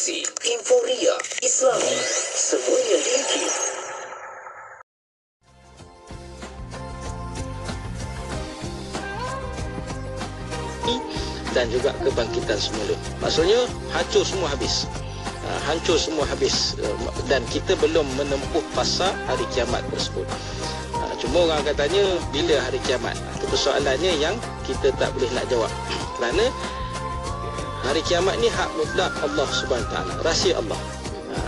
Inspirasi, euforia, Islami, semuanya diikut. Dan juga kebangkitan semula. Maksudnya hancur semua habis. Hancur semua habis, dan kita belum menempuh fasa hari kiamat tersebut. Cuma orang katanya bila hari kiamat. Itu persoalannya yang kita tak boleh nak jawab. Kerana hari kiamat ni hak mutlak Allah Subhanahu Taala, rahsia Allah.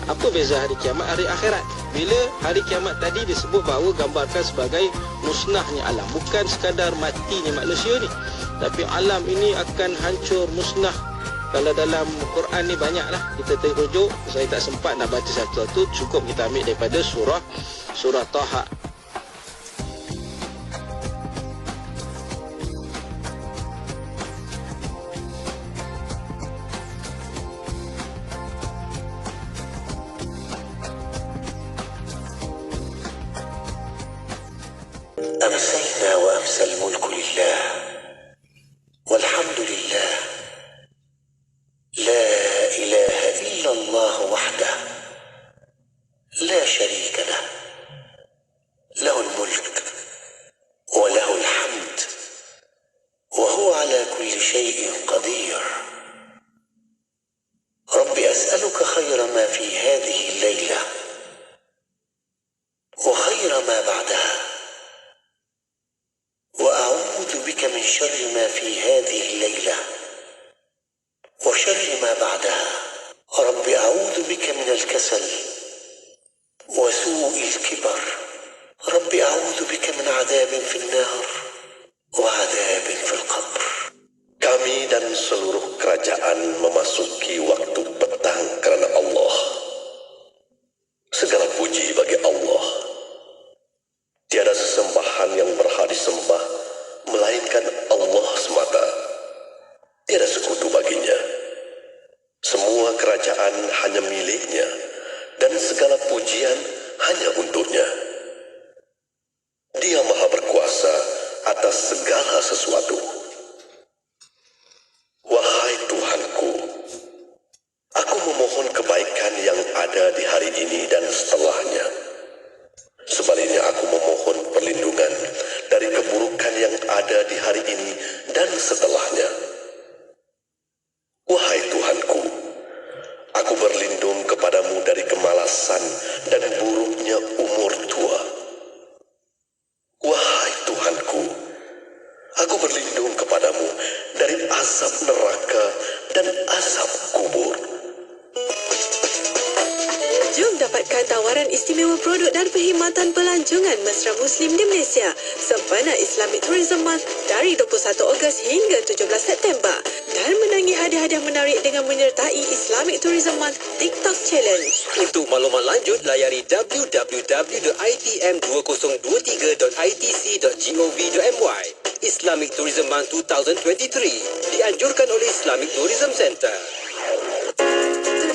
Apa beza hari kiamat hari akhirat? Bila hari kiamat tadi disebut bahawa gambarkan sebagai musnahnya alam, bukan sekadar matinya manusia ni, tapi alam ini akan hancur, musnah. Kalau dalam Quran ni banyaklah kita terujuk, saya tak sempat nak baca satu-satu, cukup kita ambil daripada surah Taha. أمسينا وأمسى الملك لله والحمد لله لا إله إلا الله وحده لا شريك له له الملك وله الحمد وهو على كل شيء قدير. رب أسألك خير ما في هذه الليلة وخير ما بعدها، وأعوذ بك من شر ما في هذه الليلة وشر ما بعدها. رب أعوذ بك من الكسل وسوء الكبر. رب أعوذ بك من عذاب في النار وعذاب في القبر. Kami dan seluruh kerajaan memasuki waktu petang kerana Allah. Segala puji bagi Allah. Tiada sesembahan yang berhak disembah melainkan Allah semata. Tiada sekutu baginya. Semua kerajaan hanya miliknya dan segala pujian hanya untuknya. Dia Maha berkuasa atas segala sesuatu. Wahai Tuhanku, aku memohon kebaikan yang ada di hari ini dan setelahnya. Sebaliknya aku memohon perlindungan dari keburukan yang ada di hari ini dan setelahnya. Wahai Tuhanku, aku berlindung kepadamu dari kemalasan dan buruknya umur tua. Wahai Tuhanku, aku berlindung kepadamu dari azab neraka dan azab kubur. Jom dapatkan tawaran istimewa produk dan perkhidmatan pelancongan mesra Muslim di Malaysia sempena Islamic Tourism Month dari 21 Ogos hingga 17 September dan menangi hadiah-hadiah menarik dengan menyertai Islamic Tourism Month TikTok Challenge. Untuk maklumat lanjut, layari www.itm2023.itc.gov.my. Islamic Tourism Month 2023 dianjurkan oleh Islamic Tourism Center.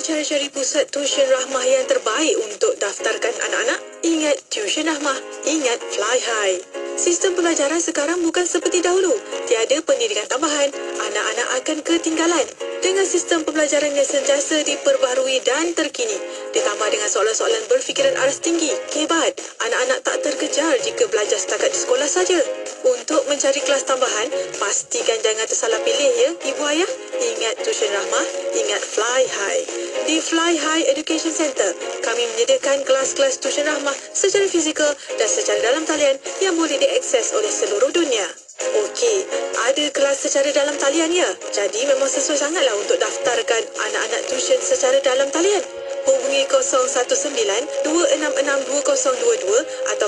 Cari-cari pusat tuition rahmah yang terbaik untuk daftarkan anak-anak? Ingat tuition rahmah, ingat Fly High. Sistem pelajaran sekarang bukan seperti dahulu. Tiada pendidikan tambahan, anak-anak akan ketinggalan. Dengan sistem pembelajaran yang sentiasa diperbaharui dan terkini, ditambah dengan soalan-soalan berfikiran aras tinggi, kebat, anak-anak tak terkejar jika belajar setakat di sekolah saja. Untuk mencari kelas tambahan, pastikan jangan tersalah pilih ya, ibu ayah. Ingat tuition rahmah, ingat Fly High. Di Fly High Education Center, kami menyediakan kelas-kelas tuition rahmah secara fizikal dan secara dalam talian yang boleh diakses oleh seluruh dunia. Okey, ada kelas secara dalam talian ya. Jadi memang sesuai sangatlah untuk daftarkan anak-anak tuition secara dalam talian. Hubungi 019-266-2022 atau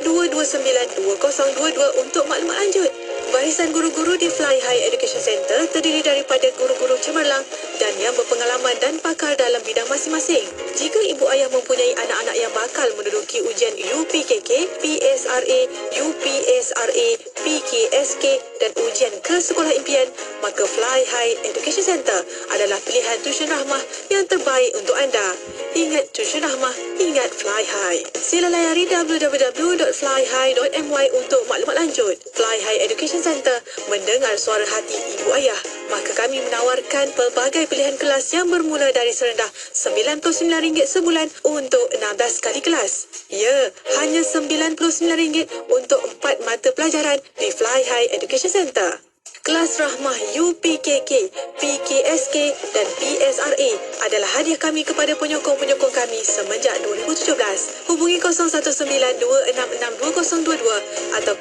019-229-2022 untuk maklumat lanjut. Barisan guru-guru di Fly High Education Center terdiri daripada guru-guru cemerlang dan yang berpengalaman dan pakar dalam bidang masing-masing. Jika ibu ayah mempunyai anak-anak yang bakal menduduki ujian UPKK, PSRA, UPSRA, PKSK dan ujian ke sekolah impian, maka Fly High Education Center adalah pilihan tuition rahmah yang terbaik untuk anda. Ingat tuition rahmah, ingat Fly High. Sila layari www.flyhigh.my untuk maklumat lanjut. Fly High Education Center, mendengar suara hati ibu ayah. Maka kami menawarkan pelbagai pilihan kelas yang bermula dari serendah RM99 sebulan untuk 16 kali kelas. Ya, hanya RM99 untuk 4 mata pelajaran di Fly High Education Center. Kelas Rahmah UPKK, PKSK dan PSRA adalah hadiah kami kepada penyokong-penyokong kami semenjak 2017. Hubungi 0192662022 atau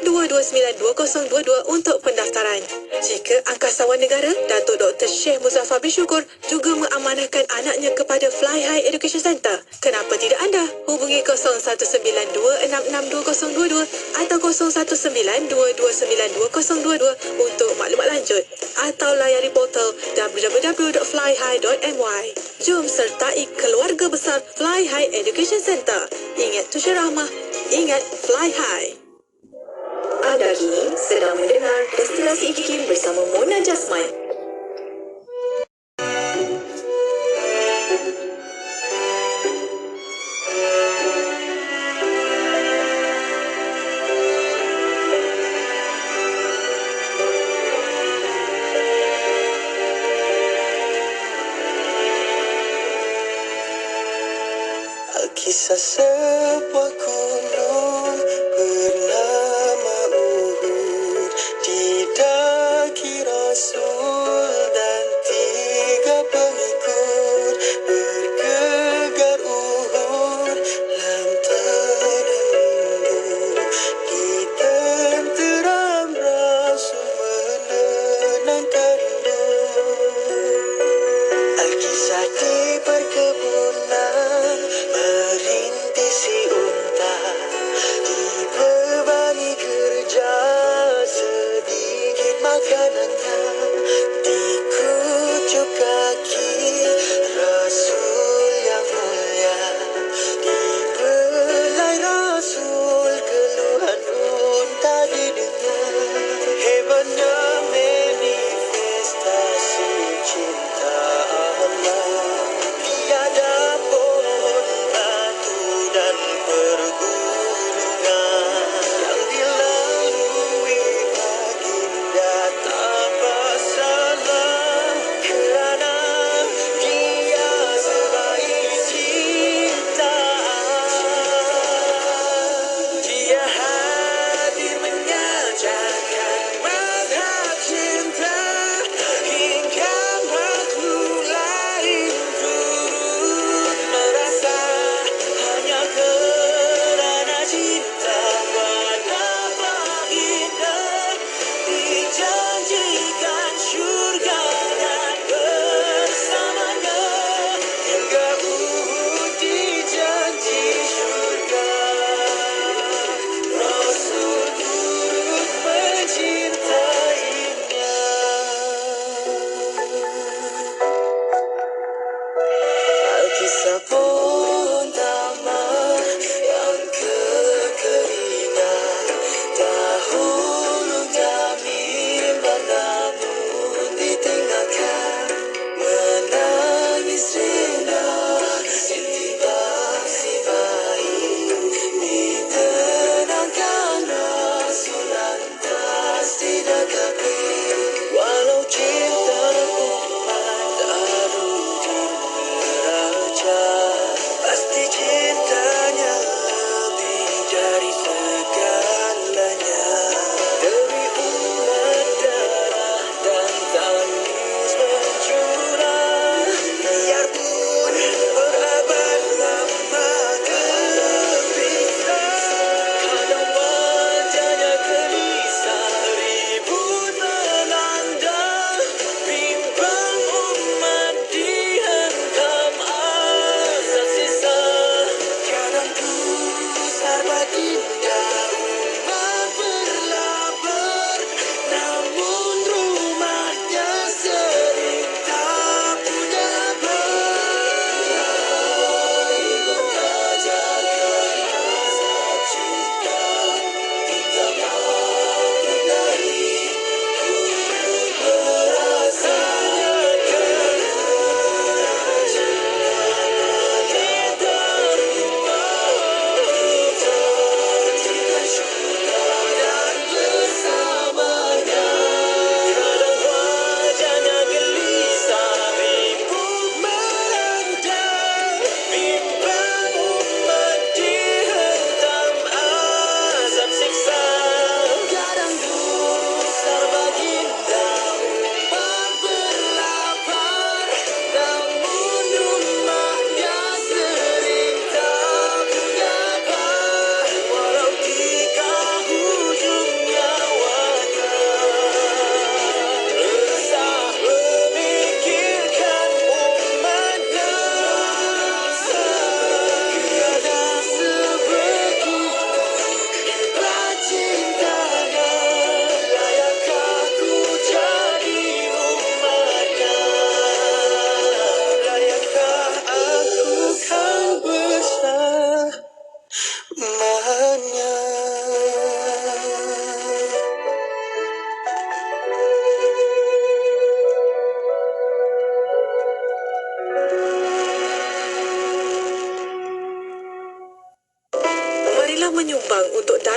0192292022 untuk pendaftaran. Jika Angkasawan Negara, Datuk Dr. Syekh Muzaffar bin Syukur juga mengamanahkan anaknya kepada Fly High Education Center, kenapa tidak anda hubungi 0192662022 atau 0192292022 untuk maklumat lanjut atau layari portal www.flyhigh.my. Jom sertai keluarga besar Fly High Education Center. Ingat tujuan rahmah, ingat Fly High. Anda kini sedang mendengar Destinasi IKIM bersama Mona Jasman. Kisah sebuah gunung bernama Uhud, didaki Rasul dan 3 pengikut, bergegar Uhud lantaran rindu, ditenteram Rasul menenangkan rindu. Alkisah di perkebunan merintisi unta,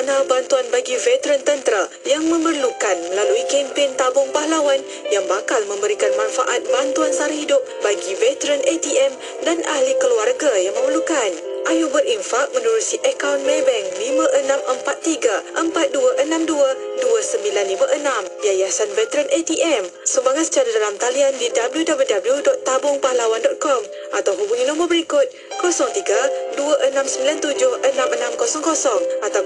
dana bantuan bagi veteran tentera yang memerlukan melalui kempen Tabung Pahlawan yang bakal memberikan manfaat bantuan sara hidup bagi veteran ATM dan ahli keluarga yang memerlukan. Ayu berinfak menerusi akaun Maybank 564342622956 Yayasan Veteran ATM. Sumbangan secara dalam talian di www.tabungpahlawan.com atau hubungi nombor berikut 03-2697-6600 atau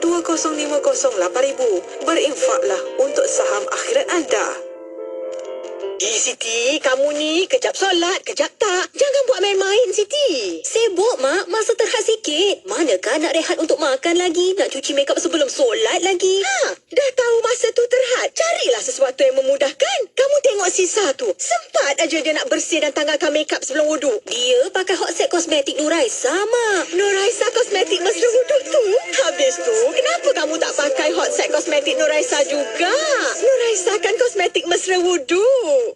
03-2050-8000. Berinfaklah untuk saham akhirat anda. Siti, kamu ni kejap solat, kejap tak. Jangan buat main-main, Siti. Sibuk, Mak. Masa terhad sikit. Manakah nak rehat untuk makan lagi? Nak cuci makeup sebelum solat lagi? Dah tahu masa tu terhad. Carilah sesuatu yang memudahkan. Kamu tengok Sisa tu. Sempat aja dia nak bersih dan tanggalkan makeup sebelum wuduk. Dia pakai hot set kosmetik Nuraisa, Mak. Nuraisa kosmetik mesra wuduk tu. Habis tu, kenapa kamu tak pakai hot set kosmetik Nuraisa juga? Nuraisa kan kosmetik mesra wuduk.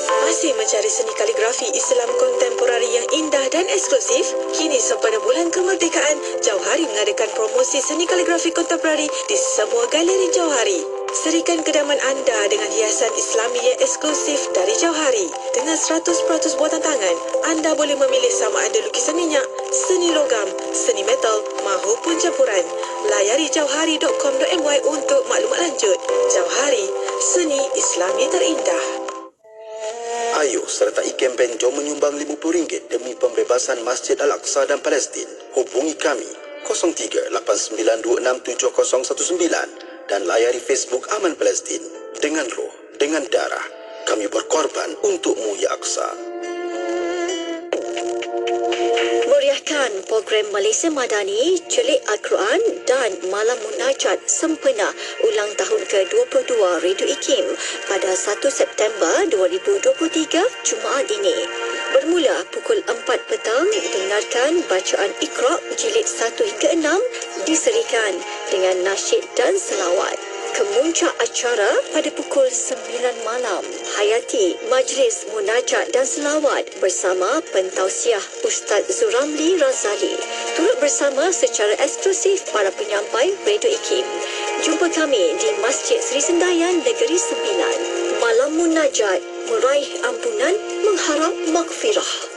Masih mencari seni kaligrafi Islam kontemporari yang indah dan eksklusif? Kini sempena bulan kemerdekaan, Jauhari mengadakan promosi seni kaligrafi kontemporari di semua galeri Jauhari. Serikan kedaman anda dengan hiasan Islami yang eksklusif dari Jauhari. Dengan 100% buatan tangan, anda boleh memilih sama ada lukisan minyak, seni logam, seni metal maupun campuran. Layari jauhari.com.my untuk maklumat lanjut. Jauhari, seni Islami terindah. Ayo sertai kempen Jom menyumbang RM50 demi pembebasan Masjid Al-Aqsa dan Palestin. Hubungi kami 03-8926-7019 dan layari Facebook Aman Palestin. Dengan roh, dengan darah, kami berkorban untukmu ya Aqsa. Meriahkan program Malaysia Madani, Celik Al-Quran dan Malam Munajat sempena ulang tahun ke-22 Radio IKIM pada 1 September 2023 Jumaat ini. Bermula pukul 4 petang, dengarkan bacaan Iqra' jilid 1 hingga 6 diserikan dengan nasyid dan selawat. Kemuncak acara pada pukul 9 malam, hayati majlis munajat dan selawat bersama pentausiah Ustaz Zuramli Razali. Turut bersama secara eksklusif para penyampai Radio IKIM. Jumpa kami di Masjid Seri Sendayan Negeri Sembilan. Malam munajat, meraih ampunan, mengharap maghfirah.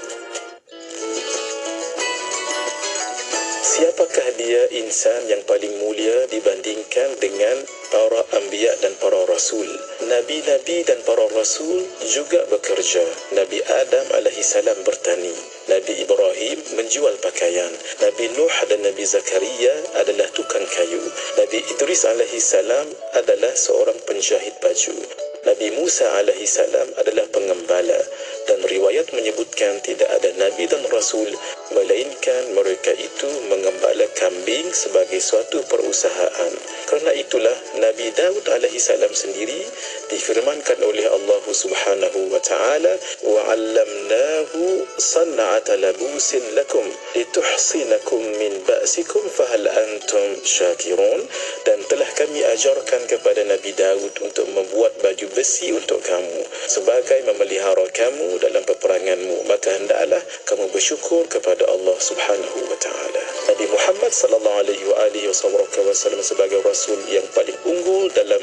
Siapakah dia insan yang paling mulia dibandingkan dengan para anbiya dan para rasul? Nabi-nabi dan para rasul juga bekerja. Nabi Adam alaihissalam bertani. Nabi Ibrahim menjual pakaian. Nabi Nuh dan Nabi Zakaria adalah tukang kayu. Nabi Idris alaihissalam adalah seorang penjahit baju. Nabi Musa alaihissalam adalah pengembala. Dan riwayat menyebutkan tidak ada Nabi dan Rasul melainkan mereka itu mengembala kambing sebagai suatu perusahaan. Kerana itulah Nabi Daud alaihissalam sendiri difirmankan oleh Allah Subhanahu wa taala, wa 'allamnahu san'ata labusin lakum lituhsinakum min ba'sikum fahal antum syakirun. Dan telah kami ajarkan kepada Nabi Daud untuk membuat baju besi untuk kamu sebagai memelihara kamu dalam peperanganmu, maka hendaklah kamu bersyukur kepada Allah Subhanahu wa taala. Nabi Muhammad sallallahu alaihi wasallam sebagai rasul yang paling unggul dalam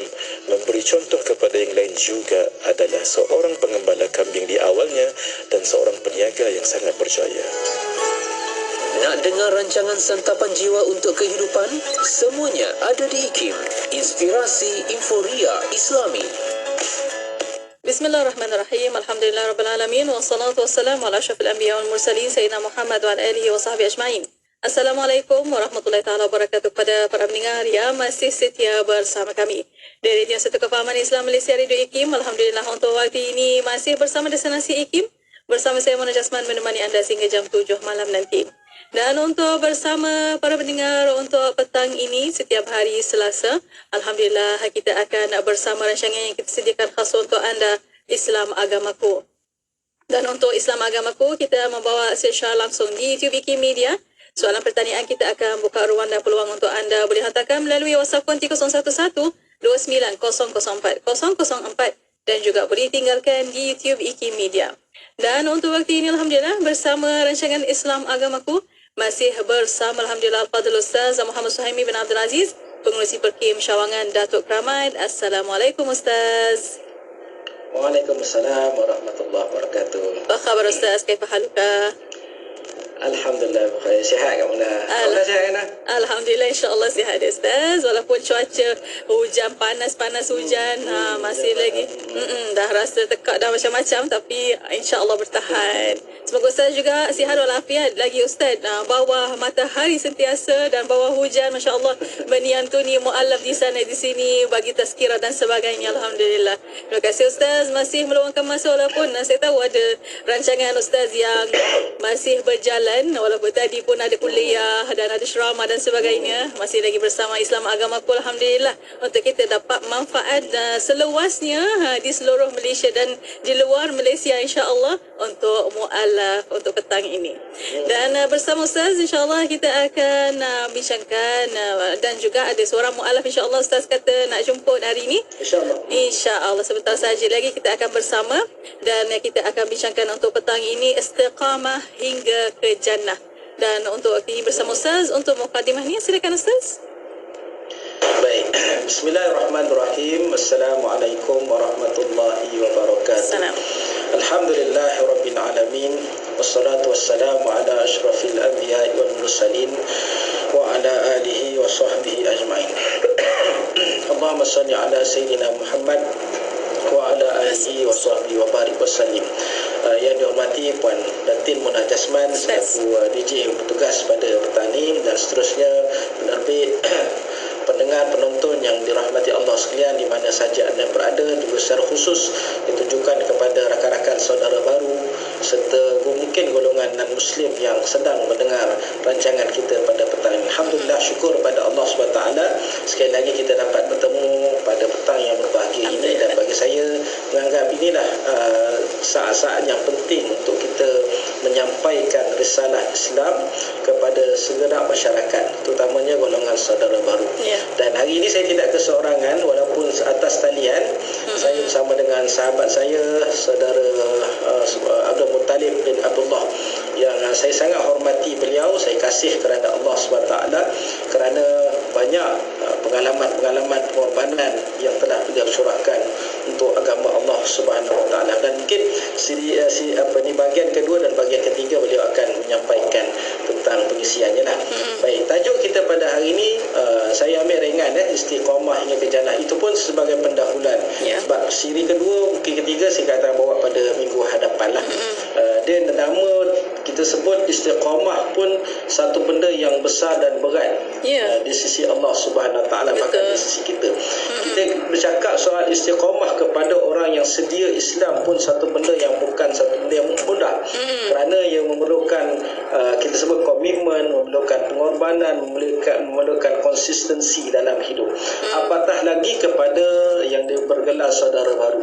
memberi contoh kepada yang lain juga adalah seorang pengembala kambing di awalnya dan seorang peniaga yang sangat berjaya. Nak dengar rancangan santapan jiwa untuk kehidupan? Semuanya ada di IKIM. Inspirasi Inforia Islami. Bismillahirrahmanirrahim. Alhamdulillahirrabbilalamin. Wassalatu wassalamu ala asyrafil anbiya wal mursalin Sayyidina Muhammad wa ala alihi wa sahbihi ajma'in. Assalamualaikum warahmatullahi taala wabarakatuh. Kepada para pendengar yang masih setia bersama kami dari Radio Satu Kefahaman Islam Malaysia Radio IKIM. Alhamdulillah untuk waktu ini masih bersama destinasi IKIM. Bersama saya Mona Jasman menemani anda sehingga jam 7 malam nanti. Dan untuk bersama para pendengar untuk petang ini setiap hari Selasa, Alhamdulillah kita akan bersama rancangan yang kita sediakan khas untuk anda, Islam Agamaku. Dan untuk Islam Agamaku, kita membawa secara langsung di YouTube IKIM Media. Soalan pertanyaan kita akan buka ruang dan peluang untuk anda boleh hantarkan melalui WhatsApp konti 011-2904-004 dan juga boleh tinggalkan di YouTube IKIM Media. Dan untuk waktu ini Alhamdulillah bersama rancangan Islam Agamaku Masih bersama Alhamdulillah Al-Fadhil Ustaz Muhammad Suhaimi bin Abdul Aziz, Pengerusi Perkim Syawangan Datuk Keramat. Assalamualaikum Ustaz. Waalaikumsalam warahmatullahi wabarakatuh. Apa khabar Ustaz? Kaifa haluka? Alhamdulillah, berkhair. Sihat kat mana? Kamu sihat kan? Alhamdulillah, insyaAllah sihat Ustaz. Walaupun cuaca hujan, panas hujan, masih lagi dah rasa tekak dah macam-macam, tapi insyaAllah bertahan. Semoga Ustaz juga sihat walafiat lagi Ustaz. Bawah matahari sentiasa dan bawah hujan, Masya Allah, meniantuni mu'alaf di sana di sini, bagi tazkirah dan sebagainya. Alhamdulillah. Terima kasih Ustaz masih meluangkan masa, walaupun saya tahu ada rancangan Ustaz yang masih berjalan, walaupun tadi pun ada kuliah dan ada ceramah dan sebagainya. Masih lagi bersama Islam Agamaku, Alhamdulillah, untuk kita dapat manfaat seluasnya di seluruh Malaysia dan di luar Malaysia, insyaAllah, untuk mu'alaf untuk petang ini. Dan bersama Ustaz, insyaAllah kita akan bincangkan dan juga ada seorang mu'alaf, insyaAllah Ustaz kata nak jemput hari ini. InsyaAllah sebentar saja lagi kita akan bersama dan kita akan bincangkan untuk petang ini istiqamah hingga ke jannah. Dan untuk ini bersama Ustaz untuk mukadimah ni, silakan Ustaz. Baik, bismillahirrahmanirrahim. Assalamualaikum warahmatullahi wabarakatuh. Alhamdulillahi rabbil alamin. Wassalatu wassalamu ala ashrafil anbiya'i wal mursalin wa ala alihi wa sahbihi ajma'in. Allahumma salli ala sayyidina Muhammad wa ala alihi wa sahbihi wa barik wa sallim. Yang dihormati Puan Datin Mona Jasman selaku DJ bertugas pada petang ini, dan seterusnya penerbit, pendengar, penonton yang dirahmati Allah sekalian di mana saja anda berada, juga secara khusus ditujukan kepada rakan-rakan saudara baru serta mungkin golongan non-Muslim yang sedang mendengar rancangan kita pada petang ini. Alhamdulillah, syukur pada Allah SWT sekali lagi kita dapat bertemu pada petang yang berbahagia ini, dan bagi saya menganggap inilah saat-saat yang penting untuk kita menyampaikan risalah Islam kepada segenap masyarakat, terutamanya golongan saudara baru. Dan hari ini saya tidak keseorangan, walaupun atas talian saya bersama dengan sahabat saya, saudara Abdul Muttalib bin Abdullah, yang saya sangat hormati beliau. Saya kasih kerana Allah SWT, kerana banyak pengalaman-pengalaman pengorbanan yang telah beliau curahkan untuk agama Allah Subhanahu Wa Taala. Dan mungkin bahagian kedua dan bahagian ketiga beliau akan menyampaikan tentang pengisiannya lah. Baik, tajuk kita pada hari ini saya ambil ringan, istiqamah hingga ke jannah. Itu pun sebagai pendahuluan. Sebab siri kedua, mungkin ketiga saya akan bawa pada minggu hadapan lah. Dia nama kita sebut istiqamah pun satu benda yang besar dan berat di sisi Allah Subhanahu Wa Taala, bahkan di sisi kita. Kita bercakap soal istiqamah kepada orang yang sedia Islam pun satu benda yang bukan satu benda yang mudah, kerana ia memerlukan kita sebut komitmen, memerlukan pengorbanan, memerlukan konsistensi dalam hidup. Apatah lagi kepada yang bergelar saudara baru.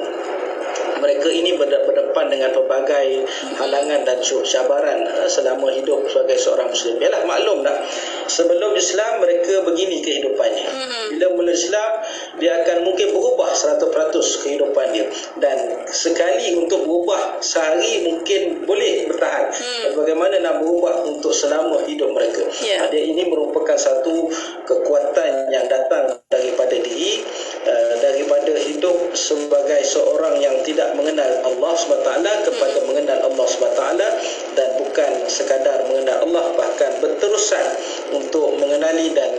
Mereka ini berdepan dengan pelbagai halangan dan cabaran selama hidup sebagai seorang Muslim. Yalah, maklum tak, sebelum Islam mereka begini kehidupannya. Bila mula Islam, dia akan mungkin berubah 100% kehidupan dia. Dan sekali untuk berubah sehari mungkin boleh bertahan. Bagaimana nak berubah untuk selama hidup mereka? Dia ini merupakan satu kekuatan yang datang daripada diri, daripada hidup sebagai seorang yang tidak mengenal Allah SWT kepada mengenal Allah SWT, dan bukan sekadar mengenal Allah, bahkan berterusan untuk mengenali dan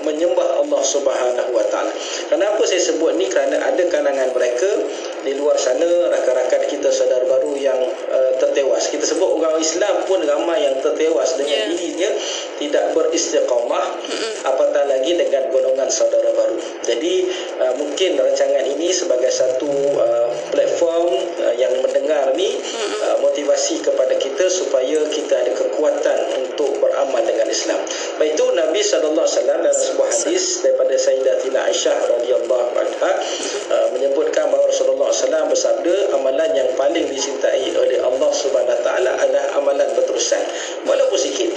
menyembah Allah Subhanahu Wa Taala. Kenapa saya sebut ni? Kerana ada kalangan mereka di luar sana, rakan-rakan kita saudara baru yang tertewas. Kita sebut orang Islam pun ramai yang tertewas dengan dirinya tidak beristiqamah, apatah lagi dengan golongan saudara baru. Jadi mungkin rancangan ini sebagai satu platform yang mendengar ni motivasi kepada kita supaya kita ada kekuatan untuk beramal dengan Islam. Baik, itu Nabi SAW dalam sebuah hadis daripada Sayyidatina Aisyah radhiyallahu anha menyebutkan bahawa Rasulullah SAW bersabda, amalan yang paling dicintai oleh Allah Subhanahu Wa Taala adalah amalan berterusan, walaupun sikit.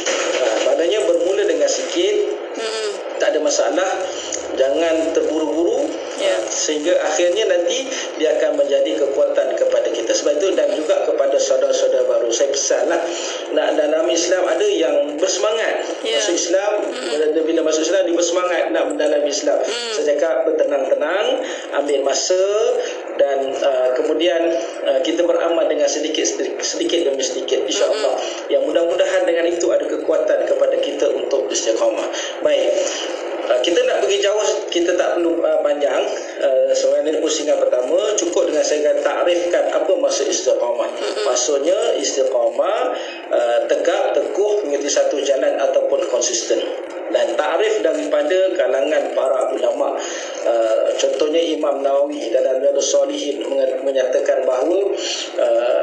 Maknanya bermula dengan sikit, tak ada masalah, jangan terburu-buru sehingga akhirnya nanti dia akan menjadi kekuatan kepada kita. Sebab itu, dan juga kepada saudara-saudara baru, saya pesanlah nak dalam Islam, ada yang bersemangat masuk Islam. Bila masuk Islam dia bersemangat nak mendalami Islam. Saya cakap bertenang-tenang, ambil masa, dan kemudian kita beramal dengan sedikit demi sedikit, insya-Allah. Yang mudah-mudahan dengan itu ada kekuatan kepada kita untuk istiqamah. Baik, kita nak pergi jauh, kita tak perlu panjang. Sebenarnya pusingan pertama cukup dengan saya takrifkan apa maksud istiqamah. Maksudnya istiqamah tegak teguh mengikuti satu jalan ataupun konsisten. Dan takrif daripada kalangan para ulama, contohnya Imam Nawawi dalam Riyadhus Shalihin menyatakan bahawa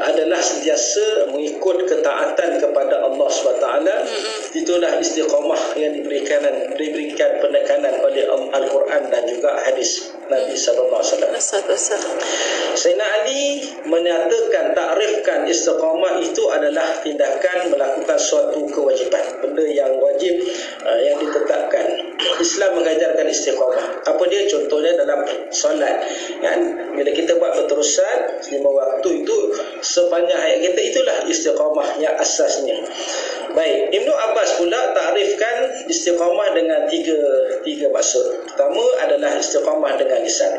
adalah sentiasa mengikut ketaatan kepada Allah SWT. Itulah istiqamah yang diberikan penekanan oleh Al-Quran dan juga hadis Nabi SAW. Sayyidina Ali menyatakan, takrifkan istiqamah itu adalah tindakan melakukan suatu kewajipan, benda yang wajib yang ditetapkan. Islam mengajarkan istiqamah. Apa dia? Contohnya dalam solat, kan? Bila kita buat berterusan 5 waktu itu sepanjang hayat kita, itulah istiqamah yang asasnya. Baik, Ibnu Abbas pula takrifkan istiqamah dengan tiga maksud. Pertama adalah istiqamah dengan lisan,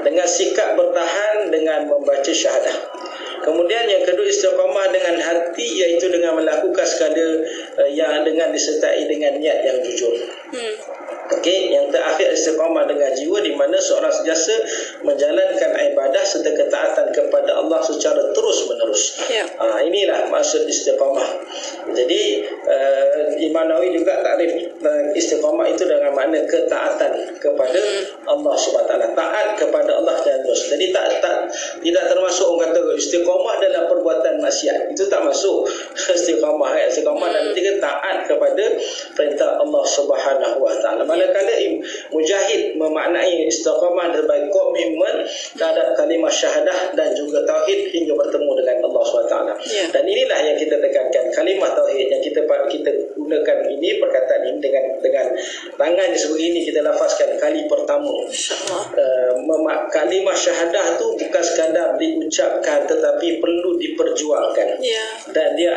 dengan sikap bertahan dengan membaca syahadah. Kemudian yang kedua istiqamah dengan hati, iaitu dengan melakukan segala yang dengan disertai dengan niat yang jujur. Okey, yang terakhir istiqamah dengan jiwa, di mana seorang sentiasa menjalankan ibadah serta ketaatan kepada Allah secara terus menerus. Inilah maksud istiqamah. Jadi Imam Nawawi juga takrif istiqamah itu dengan makna ketaatan kepada Allah SWT, taat kepada Allah dan Rasul. Jadi tidak termasuk orang kata istiqamah dalam perbuatan maksiat, itu tak masuk istiqamah. Istiqamah dalam tiga taat kepada perintah Allah Subhanahu Wa Taala. Manakala Mujahid memaknai istiqamah sebagai komitmen terhadap kalimah syahadah dan juga tauhid hingga bertemu dengan Allah SWT. Dan inilah yang kita tekankan, kalimah tauhid yang kita gunakan ini, perkataan ini dengan tangan sebegini kita lafazkan kali pertama. Kalimah syahadah tu bukan sekadar diucapkan, tetapi perlu diperjuangkan. Dan dia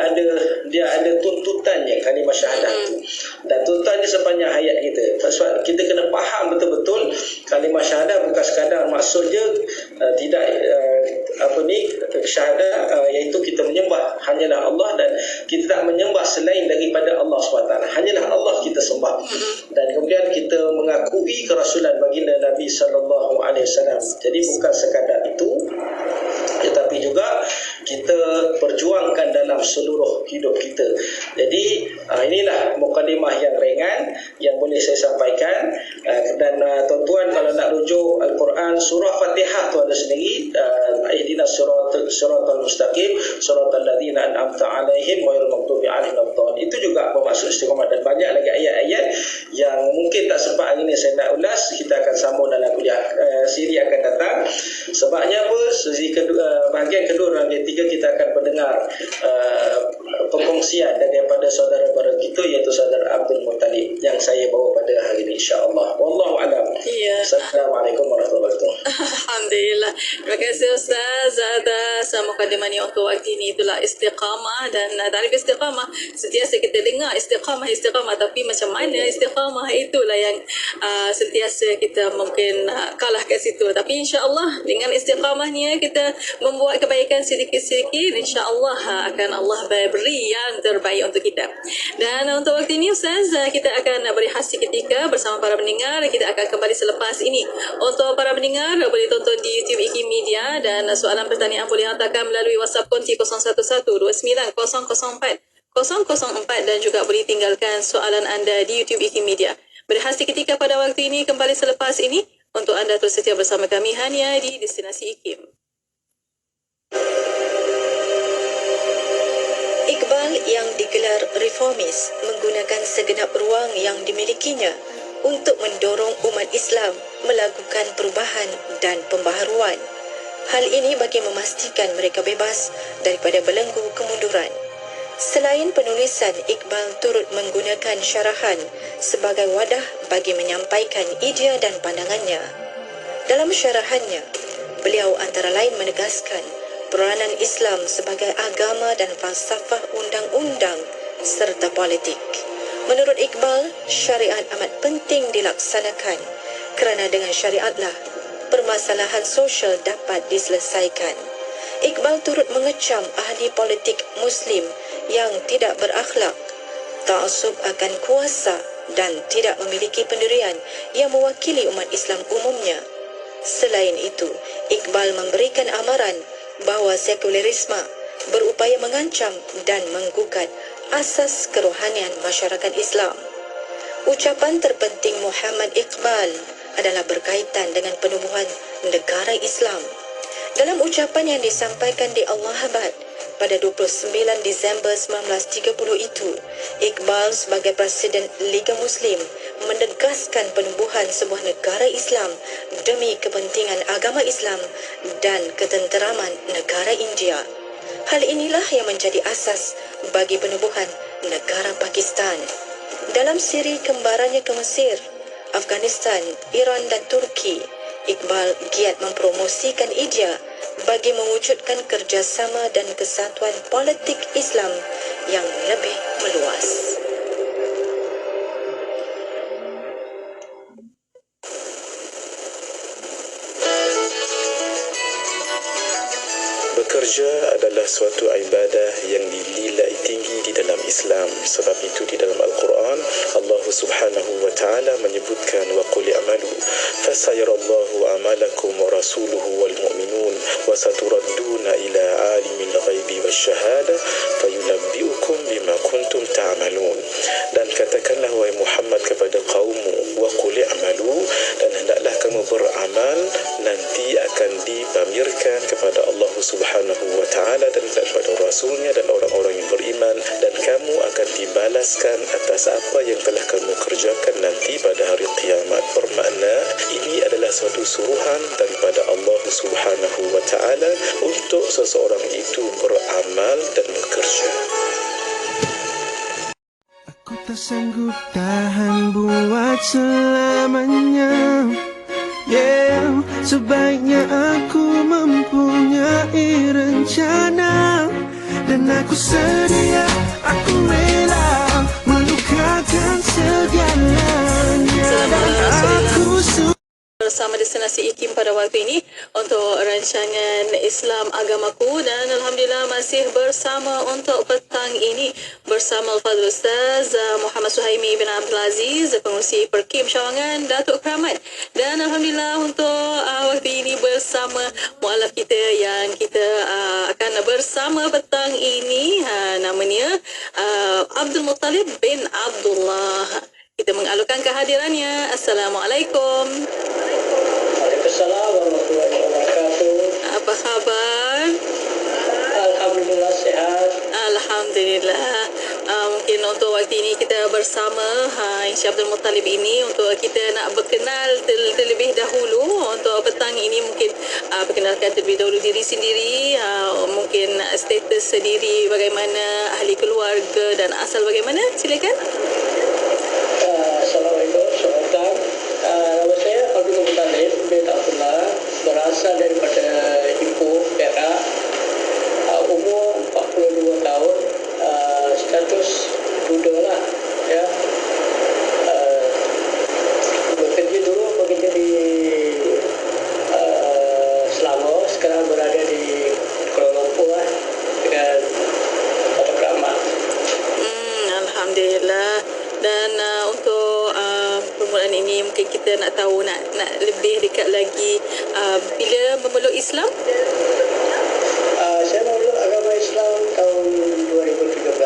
ada tuntutannya, kalimah syahadah tu. Dan tuntutannya sepanjang hayat kita. Sebab kita kena faham betul-betul kalimah syahadah bukan sekadar maksudnya tidak syahadah iaitu kita menyembah hanyalah Allah, dan kita tak menyembah selain daripada Allah SWT. Hanyalah Allah kita sembah. Dan kemudian kita mengakui kerasulan baginda Nabi SAW. Jadi bukan sekadar itu, tetapi juga kita perjuangkan dalam seluruh hidup kita. Jadi inilah mukadimah yang ringan yang boleh saya sampaikan. Dan tuan-tuan kalau nak rujuk Al-Quran, surah Fatihah tu ada sendiri, ihdinas siratal mustaqim siratal ladzina an'amta 'alaihim ghairil maghdubi 'alaihim waladdallin. Itu juga bermaksud istiqamah, dan banyak lagi ayat-ayat yang mungkin tak sempat hari ini saya nak ulas. Kita akan sambung dalam kuliah siri akan datang. Sebabnya apa? Bahagian kedua dan bahagian ketiga kita akan mendengar perkongsian daripada saudara baru kita, iaitu saudara Abdul Muttalib, yang saya bawa pada hari ini, insya-Allah. Wallahu a'lam. Assalamualaikum warahmatullahi wabarakatuh. Alhamdulillah. Terima kasih Ustaz atas mukadimah ni untuk waktu ini. Itulah istiqamah, dan tarif istiqamah sentiasa kita dengar istiqamah, tapi macam mana istiqamah, itulah yang sentiasa kita mungkin kalah kat situ. Tapi insya-Allah dengan istiqamahnya kita membuat kebaikan sedikit-sedikit, insya-Allah akan Allah beri yang terbaik untuk kita. Dan untuk waktu ini Ustaz, kita akan berehat seketika bersama para pendengar. Kita akan kembali selepas ini. Untuk para pendengar boleh tonton di YouTube IKIM Media, dan soalan pertanyaan boleh hantarkan melalui WhatsApp konti 01129004 dan juga boleh tinggalkan soalan anda di YouTube IKIM Media. Berehat seketika pada waktu ini, kembali selepas ini. Untuk anda terus setia bersama kami hanya di Destinasi IKIM. Iqbal yang digelar reformis menggunakan segenap ruang yang dimilikinya untuk mendorong umat Islam melakukan perubahan dan pembaharuan. Hal ini bagi memastikan mereka bebas daripada belenggu kemunduran. Selain penulisan, Iqbal turut menggunakan syarahan sebagai wadah bagi menyampaikan idea dan pandangannya. Dalam syarahannya, beliau antara lain menegaskan peranan Islam sebagai agama dan falsafah undang-undang serta politik. Menurut Iqbal, syariat amat penting dilaksanakan kerana dengan syariatlah permasalahan sosial dapat diselesaikan. Iqbal turut mengecam ahli politik Muslim yang tidak berakhlak, ta'assub akan kuasa dan tidak memiliki pendirian yang mewakili umat Islam umumnya. Selain itu, Iqbal memberikan amaran bahawa sekulerisme berupaya mengancam dan menggugat asas kerohanian masyarakat Islam. Ucapan terpenting Muhammad Iqbal adalah berkaitan dengan penubuhan negara Islam. Dalam ucapan yang disampaikan di Allahabad pada 29 Disember 1930 itu, Iqbal sebagai Presiden Liga Muslim menegaskan penubuhan sebuah negara Islam demi kepentingan agama Islam dan ketenteraman negara India. Hal inilah yang menjadi asas bagi penubuhan negara Pakistan. Dalam siri kembarannya ke Mesir, Afghanistan, Iran dan Turki, Iqbal giat mempromosikan idea bagi mewujudkan kerjasama dan kesatuan politik Islam yang lebih meluas. Bekerja adalah suatu ibadah yang dinilai tinggi di dalam Islam. Sebab itu di dalam Al-Quran Allah Subhanahu wa taala menyebutkan wa qul i'malu fasayarallahu amalakum wa rasuluhu wal mu'minun wa saturadduna ila alimil ghaibi wasyahada fayunabbiukum bima kuntum ta'malun. Dan katakanlah wahai Muhammad kepada kaummu, wa qul i'malu, dan hendaklah kamu beramal, nanti akan dipamirkan kepada Allah Subhanahu wa taala dan kepada Rasulnya dan orang-orang yang beriman, dan kamu akan dibalaskan atas apa yang telah kamu kerjakan nanti pada hari kiamat. Bermakna ini adalah suatu suruhan daripada Allah Subhanahu wa taala untuk seseorang itu beramal dan bekerja. Aku tak sanggup tahan buat selamanya. Yeah, sebaiknya aku mempunyai rencana, dan aku sedia, aku rela melukakan segalanya. Aku bersama Destinasi IKIM pada waktu ini untuk rancangan Islam Agamaku, dan Alhamdulillah masih bersama untuk petang ini bersama Al-Fadhil Ustaz Muhammad Suhaimi bin Abdul Aziz, pengurusi Perkim Syawangan Datuk Keramat, dan Alhamdulillah untuk waktu ini bersama mualaf kita yang kita akan bersama petang ini, namanya Abdul Muttalib bin Abdullah. Kita mengalurkan kehadirannya. Assalamualaikum. Waalaikumsalam warahmatullahi wabarakatuh. Apa khabar? Alhamdulillah sehat. Alhamdulillah. Mungkin untuk waktu ini kita bersama Encik Abdul Muttalib ini untuk kita nak berkenal terlebih dahulu. Untuk petang ini mungkin perkenalkan terlebih dahulu diri sendiri, mungkin status sendiri bagaimana, ahli keluarga dan asal bagaimana. Silakan. Assalamualaikum, selamat datang. Nama saya Abdul Muttalib bin Abdullah, berasal daripada Ipoh, Perak. Umur 42 tahun, status duda lah, ya. Bekerja di Selangor, sekarang berada di Kuala Lumpur lah, dengan Datuk Keramat. Alhamdulillah. Dan untuk permulaan ini mungkin kita nak tahu, nak lebih dekat lagi, bila memeluk Islam? Saya memeluk agama Islam tahun 2017,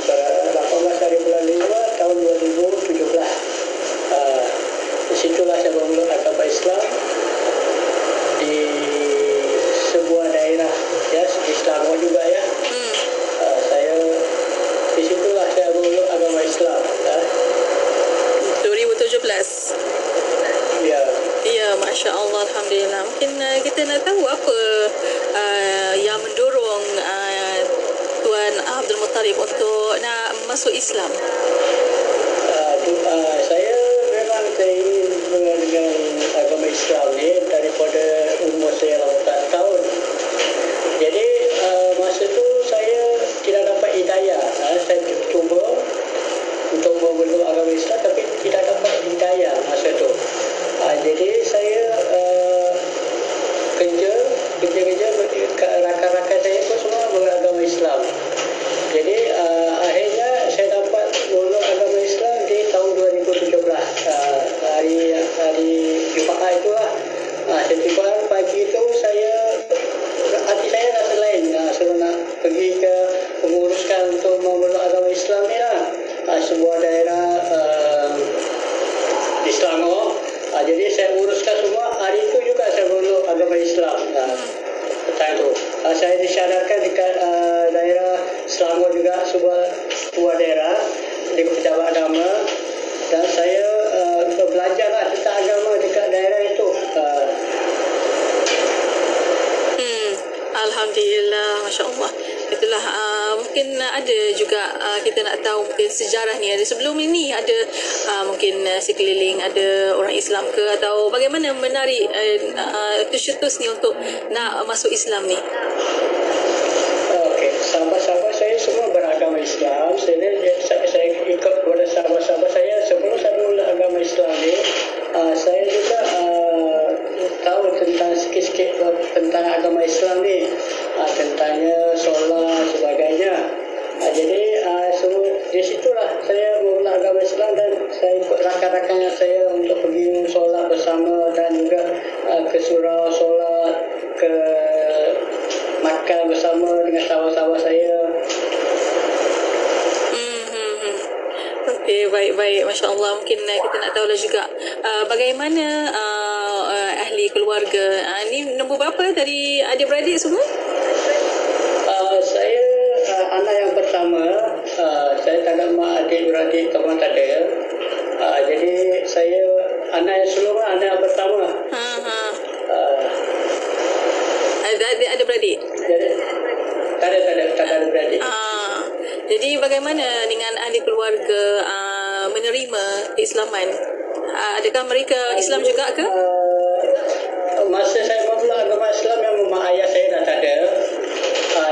pada 18 hari bulan 5 tahun 2017. Di situlah saya memeluk agama Islam di sebuah daerah, ya, di Selangor juga, ya. Saya di situlah saya memeluk agama Islam. 2017. Ya. Ya, Masya Allah, Alhamdulillah. Mungkin kita nak tahu apa yang mendorong Tuan Abdul Muttalib untuk nak masuk Islam? Saya memang ingin dengan agama Islam ni daripada umur saya 18 tahun. Jadi rakan-rakan saya pun semua beragama Islam. Jadi akhirnya saya dapat memeluk agama Islam di tahun 2017. Hari Jumaat itu lah. Setiap pagi itu hati saya rasa lain. Suruh nak pergi ke menguruskan untuk memeluk agama Islam ni lah. Sebuah daerah di Selangor. Jadi saya uruskan semua. Hari itu juga saya memeluk agama Islam. Petang tu. Saya disyaratkan dekat daerah Selangor juga, sebuah daerah di pejabat agama, dan saya belajarlah tentang agama dekat daerah itu. Alhamdulillah, Masya Allah. Itulah mungkin ada juga kita nak tahu mungkin sejarah ni. Ada sebelum ini ada mungkin sekeliling ada orang Islam ke, atau bagaimana menarik tercetus ni untuk nak masuk Islam ni? Okey, sahabat-sahabat saya semua beragama Islam. Saya ikut kepada sahabat-sahabat saya sebelum saya mula agama Islam ni. Saya juga tahu tentang sikit-sikit tentang agama Islam ni, tentangnya solat sebagainya. Jadi semua di situlah saya mula agama Islam, dan saya ikut rakan-rakan saya untuk pergi solat bersama, dan juga ke surau solat, ke makan bersama dengan sahabat-sahabat saya. Okey, baik. Masya Allah. Mungkin kita nak tahu lah juga bagaimana ahli keluarga. Ni nombor berapa dari adik-beradik semua? Saya anak yang pertama. Saya tak ada mak, adik-beradik teman tak ada. Jadi saya anak yang seluruh, anak yang pertama. Ada beradik? Tak ada beradik. Jadi bagaimana dengan ahli keluarga menerima keislaman? Adakah mereka Islam juga ke? Masa saya memeluk agama Islam, yang mak ayah saya dah tak ada.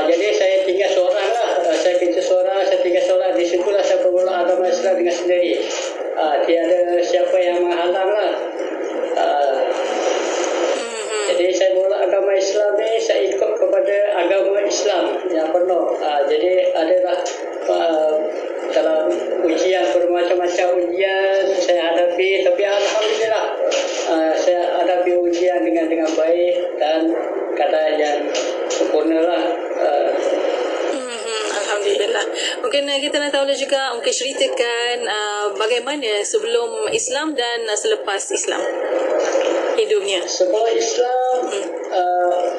Jadi saya tinggal seorang lah. Saya tinggal seorang. Di situlah saya memeluk agama Islam dengan sendiri. Tiada siapa yang menghalang lah. Jadi saya mula agama Islam ni, saya ikut kepada agama Islam yang penuh. Jadi adalah dalam ujian, bermacam-macam ujian saya hadapi, tapi alhamdulillah saya hadapi ujian dengan baik dan keadaan yang sempurna lah. Alhamdulillah. Mungkin kita nak tahu juga, mungkin ceritakan bagaimana sebelum Islam dan selepas Islam hidupnya. Sebelum Islam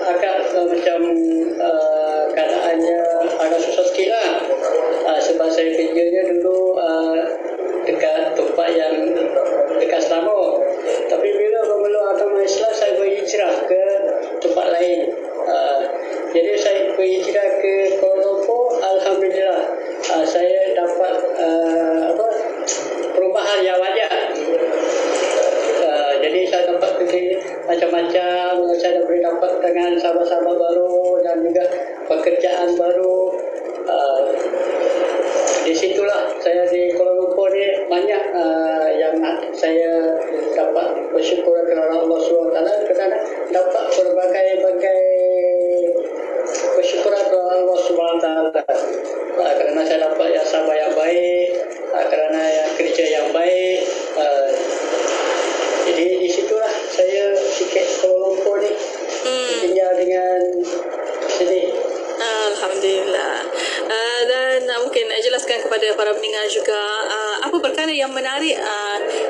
agak macam keadaannya agak susah sikit lah. Sebab saya kerjanya dulu dekat tempat yang dekat Selangor. Tapi bila memeluk agama Islam, saya berhijrah ke tempat lain. Jadi saya berhijrah ke Kuala Lumpur. Alhamdulillah saya dapat perubahan yang banyak. Jadi saya dapat pergi macam-macam. Saya boleh dapat dengan sahabat-sahabat baru dan juga pekerjaan baru. Di situlah saya di Kuala Lumpur ni banyak yang saya dapat bersyukur kepada Allah SWT kerana dapat berbagai-bagai bersyukur kepada Allah SWT kerana saya dapat yang sahabat yang baik, kerana yang kerja yang baik. Jadi di situlah saya sikit Kuala Lumpur ni tinggal dengan sini. Alhamdulillah. Dan mungkin jelaskan kepada para pendengar juga apa perkara yang menarik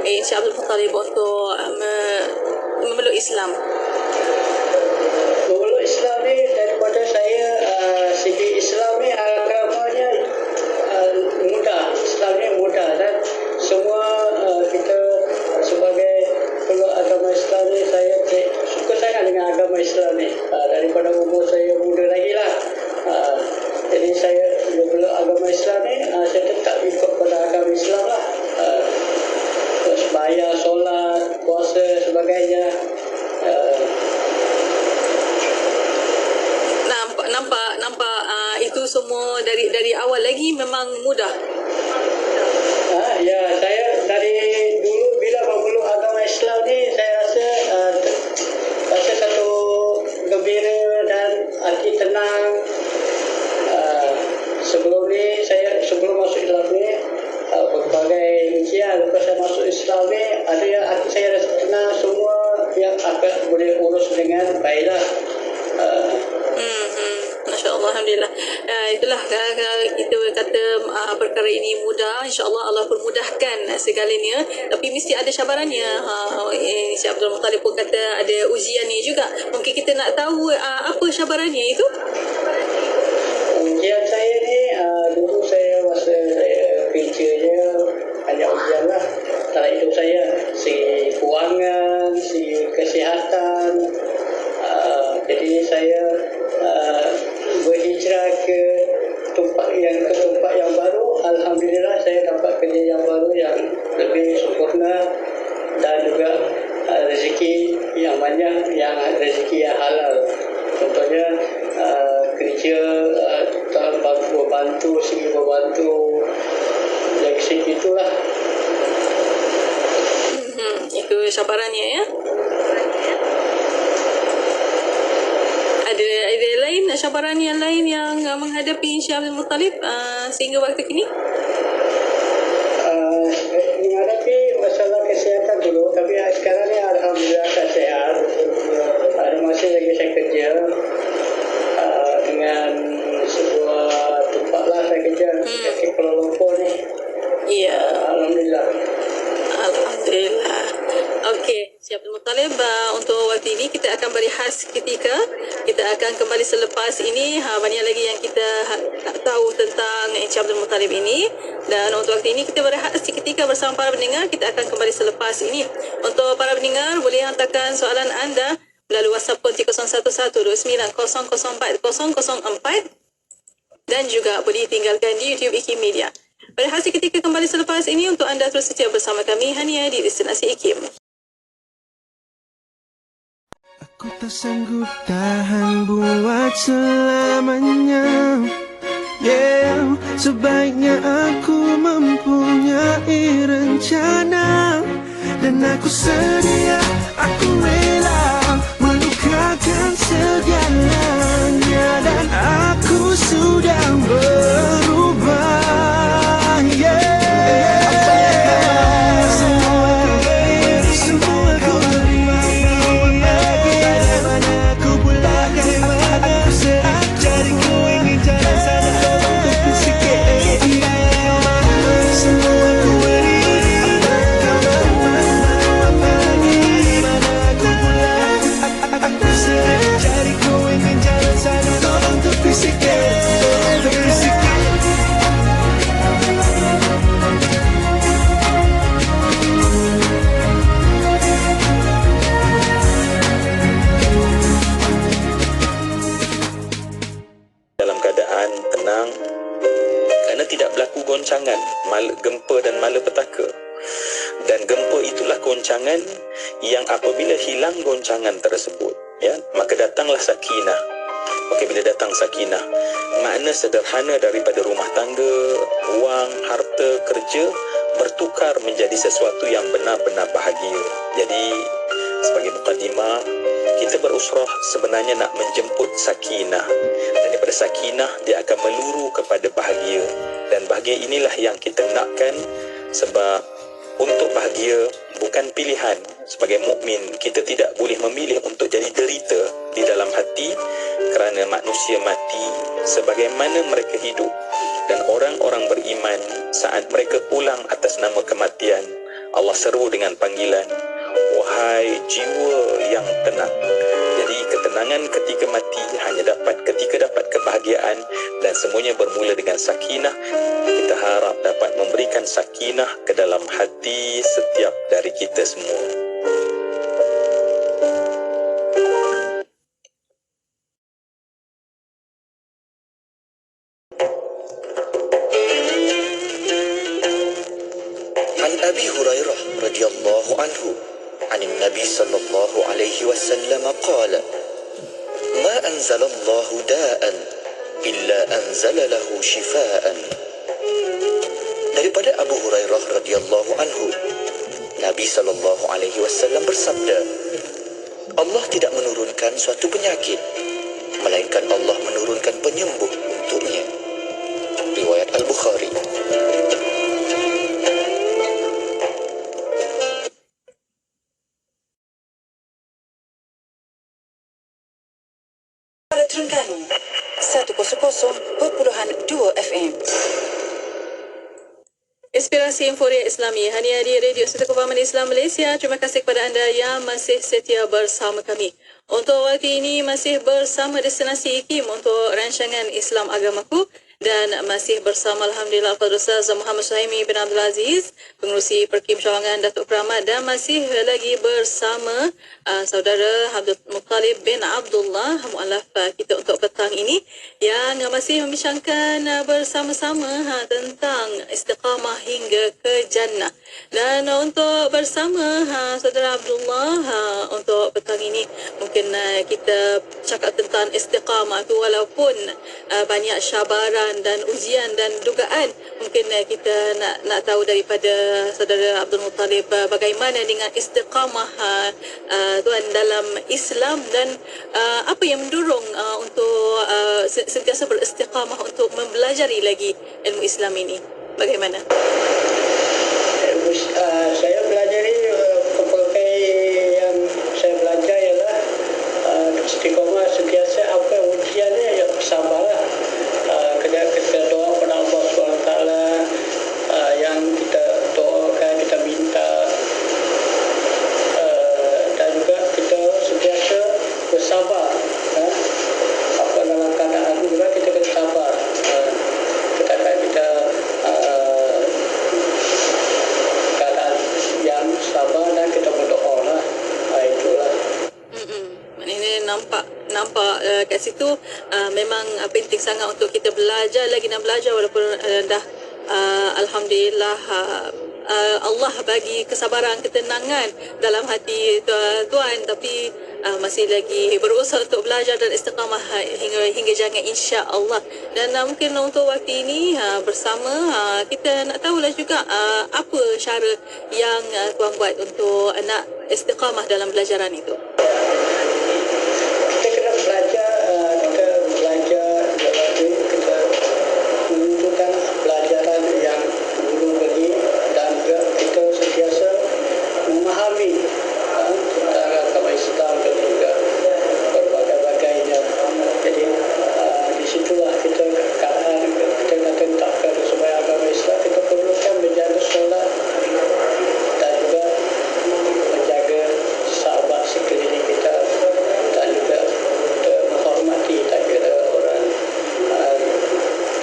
Encik Abdul Muttalib untuk memeluk Islam. Memeluk Islam ni daripada saya, segi Islam ni agamanya mudah. Islam ni mudah, dan semua kita sebagai peluk agama Islam ni, saya suka sangat dengan agama Islam ni. Daripada umur saya muda lagi lah. Jadi saya peluk agama Islam ni, saya tetap ikut pada agama Islam lah. Sembahyang, solat, puasa sebagainya. Nampak itu semua dari awal lagi memang mudah. Ya, saya dari dulu bila memeluk agama Islam ni, saya rasa satu gembira dan InsyaAllah, Alhamdulillah. Itulah kita kata perkara ini mudah. InsyaAllah Allah permudahkan segalanya. Tapi mesti ada cabarannya. Encik Abdul Muttalib pun kata ada ujiannya juga. Mungkin kita nak tahu apa cabarannya itu? Ujian saya ni, dulu saya masa saya kerja je, banyak ujian lah dalam hidup saya. Segi kewangan, segi kesihatan. Jadi saya berhijrah ke tempat yang baru. Alhamdulillah saya dapat kerja yang baru yang lebih sempurna dan juga rezeki yang banyak, yang rezeki yang halal. Contohnya kerja segi membantu dari segi itulah. Itu cabarannya ya. Ada lain cabaran yang lain yang menghadapi Encik Abdul Muttalib sehingga waktu kini? Menghadapi masalah kesihatan dulu, tapi sekarang ni alhamdulillah saya sihat. Ada masa lagi saya kerja dengan sebuah tempat lah saya kerja di Kuala Lumpur ni. Ya. Alhamdulillah. Alhamdulillah. Okey, Encik Abdul Muttalib, untuk waktu ini kita akan berehat seketika. Kita akan kembali selepas ini. Banyak lagi yang kita nak tahu tentang Encik Abdul Muttalib ini. Dan untuk waktu ini kita berehat seketika bersama para pendengar. Kita akan kembali selepas ini. Untuk para pendengar, boleh hantarkan soalan anda melalui WhatsApp konti 0112900404 dan juga boleh tinggalkan di YouTube IKIM Media. Berehat seketika kembali selepas ini untuk anda terus setia bersama kami hanya di Destinasi IKIM. Aku tak sanggup tahan buat selamanya. Yeah, sebaiknya aku mempunyai rencana. Dan aku sedia, aku rela melukakan segalanya. Dan aku sudah berubah. Yeah. goncangan, gempa dan malapetaka. Dan gempa itulah goncangan yang apabila hilang goncangan tersebut, ya, maka datanglah sakinah. Okey, bila datang sakinah, makna sederhana daripada rumah tangga, wang, harta, kerja bertukar menjadi sesuatu yang benar-benar bahagia. Jadi sebagai mukadimah, kita berusrah sebenarnya nak menjemput sakinah. Dan daripada sakinah, dia akan meluru kepada bahagia. Dan bahagia inilah yang kita nakkan, sebab untuk bahagia bukan pilihan. Sebagai mukmin, kita tidak boleh memilih untuk jadi derita di dalam hati, kerana manusia mati sebagaimana mereka hidup. Dan orang-orang beriman, saat mereka pulang atas nama kematian, Allah seru dengan panggilan, wahai jiwa yang tenang. Jadi ketenangan ketika mati hanya dapat ketika dapat kebahagiaan, dan semuanya bermula dengan sakinah. Kita harap dapat memberikan sakinah ke dalam hati setiap dari kita semua. An Abi Hurairah radhiyallahu anhu عن النبي صلى الله عليه وسلم قال ما أنزل الله داء إلا أنزل له شفاء. Daripada Abu Hurairah radhiyallahu anhu, Nabi sallallahu alaihi wasallam bersabda, Allah tidak menurunkan suatu penyakit, melainkan Allah menurunkan penyembuh untuknya. Riwayat Al-Bukhari. Terengganu 101.3 FM. Inspirasi Inforia Islami hanya di Radio Suara Kefahaman Islam Malaysia. Terima kasih kepada anda yang masih setia bersama kami. Untuk waktu ini masih bersama Destinasi IKIM untuk rancangan Islam Agamaku. Dan masih bersama Alhamdulillah Al-Fadhil Ustaz Muhammad Suhaimi bin Abdul Aziz, pengerusi Perkim Syawangan Datuk Keramat, dan masih lagi bersama saudara Abdul Muttalib bin Abdullah, mualaf kita untuk petang ini, yang masih membincangkan bersama-sama tentang istiqamah hingga ke jannah. Dan untuk bersama saudara Abdullah untuk petang ini, mungkin kita cakap tentang istiqamah tu, walaupun banyak syabaran dan ujian dan dugaan, mungkin kita nak tahu daripada saudara Abdul Muttalib bagaimana dengan istiqamah tuan dalam Islam, dan apa yang mendorong untuk sentiasa beristiqamah untuk mempelajari lagi ilmu Islam ini. Bagaimana? Saya pelajari pelbagai yang saya belajar ialah istiqamah sentiasa apa ujiannya yang bersabarlah. Kita doa kepada Allah SWT, yang kita doakan, kita minta, dan juga kita sentiasa bersabar. Apa dalam keadaan juga kita kena sabar. Kita keadaan yang sabar dan kita berdoa lah. Itulah. Ini nampak kat situ memang penting sangat untuk kita belajar lagi dan belajar, walaupun dah alhamdulillah Allah bagi kesabaran, ketenangan dalam hati tuan, tapi masih lagi berusaha untuk belajar dan istiqamah hingga jangan, insya-Allah. Dan mungkin untuk waktu ini bersama kita nak tahulah juga apa cara yang tuan buat untuk nak istiqamah dalam pelajaran itu. Kita menunjukkan pelajaran yang guru beri, dan juga kita sentiasa memahami tentang agama Islam dan juga berbagai-bagainya. Jadi di situlah kita tentakkan supaya agama Islam kita perlukan menjaga solat dan juga menjaga sahabat sekeliling kita, dan juga kita menghormati tak kira orang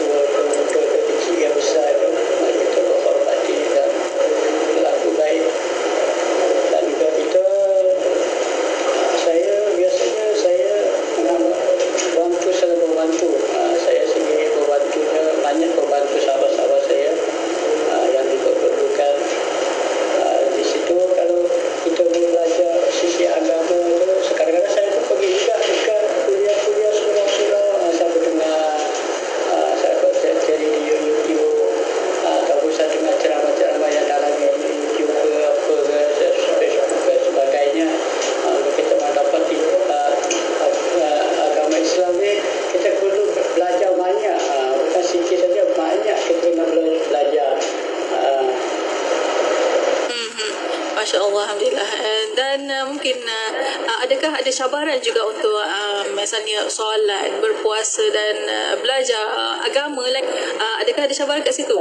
dua kecil yang besar itu, kita menghormati dan berlaku baik. Dan juga kita biasanya saya bantu, selalu membantu. Saya sendiri banyak membantu sahabat-sahabat saya yang diperlukan. Di situ kalau kita belajar sisi agama itu, kadang-kadang saya pun pergi juga dekat kuliah-kuliah surau-surau. Saya dengar, saya cari di YouTube, ataupun saya dengar ceramah-ceramah yang dalam YouTube ke apa ke, Facebook ke sebagainya. Kita mendapati agama Islam ni kita perlu belajar banyak, bukan sikit saja, banyak kita kena belajar. Masya Allah, Alhamdulillah. Dan mungkin adakah ada cabaran juga untuk misalnya solat, berpuasa dan belajar agama, adakah ada cabaran kat situ?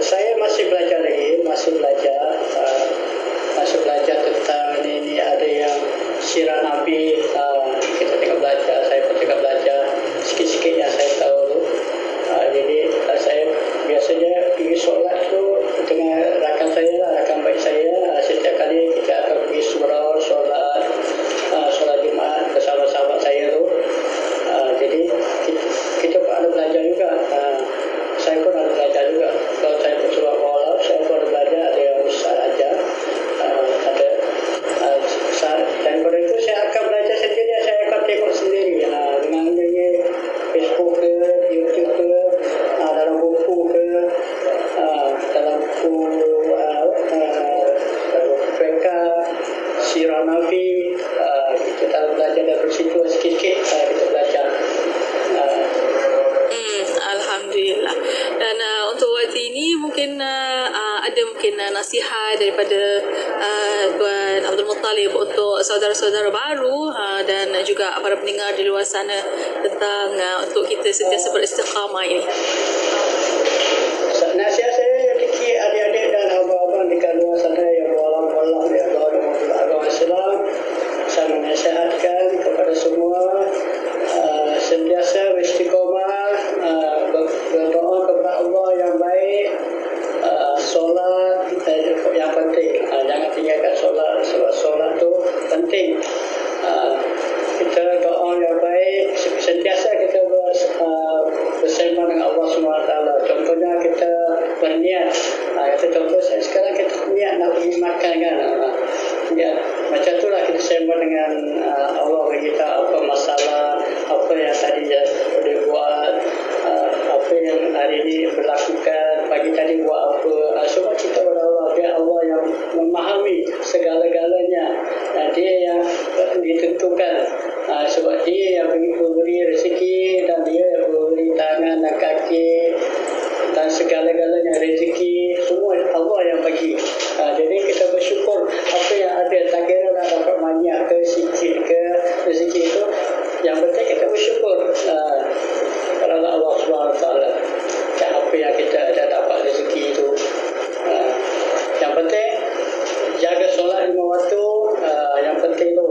Saya masih belajar lagi, masih belajar tentang ini ada yang sirah Nabi, kita tengah belajar, saya pun tengah belajar sikit-sikit yang saya tahu. Jadi saya biasanya pergi solat tu dengan rakan baik saya, setiap kali kita akan pergi surau, solat Jumaat bersama sahabat saya tu. Jadi kita pun ada belajar juga. Saya pun ada belajar juga. Kalau saya pun surau malam, saya pun ada belajar, ada yang ustaz ajar, ada. Dan pada itu saya akan belajar mungkin nasihat daripada Tuan Abdul Muttalib untuk saudara-saudara baru dan juga para pendengar di luar sana tentang untuk kita sentiasa beristiqamah ini. Nasihat saya kepada adik-adik dan abang-abang di luar sana yang berwalau-walau di agama Islam, saya menasihatkan kepada semua sentiasa beristiqamah, berdoa kepada Allah yang baik, solat yang penting, jangan tinggalkan solat sebab solat tu penting. Kita doa yang baik, sentiasa kita bersama dengan Allah SWT. Contohnya kita berniat, contoh saya sekarang kita niat nak pergi makan kan, macam itulah kita sembah dengan Allah bagi kita apa masalah, apa yang tadi boleh buat, apa yang hari ini berlakukan, pagi tadi buat apa, semua kita kepada Allah, biar Allah yang memahami segala-galanya, dia yang ditentukan, sebab dia yang memberi rezeki dan dia yang memberi tangan dan kaki dan segala-galanya rezeki semua Allah yang bagi. Jadi kita bersyukur apa yang ada, tak kira nak dapat banyak ke sikit ke rezeki itu, yang penting kita bersyukur kepada Allah SWT. Apa yang kita ada dapat rezeki itu, yang penting jaga solat 5 waktu, yang penting tu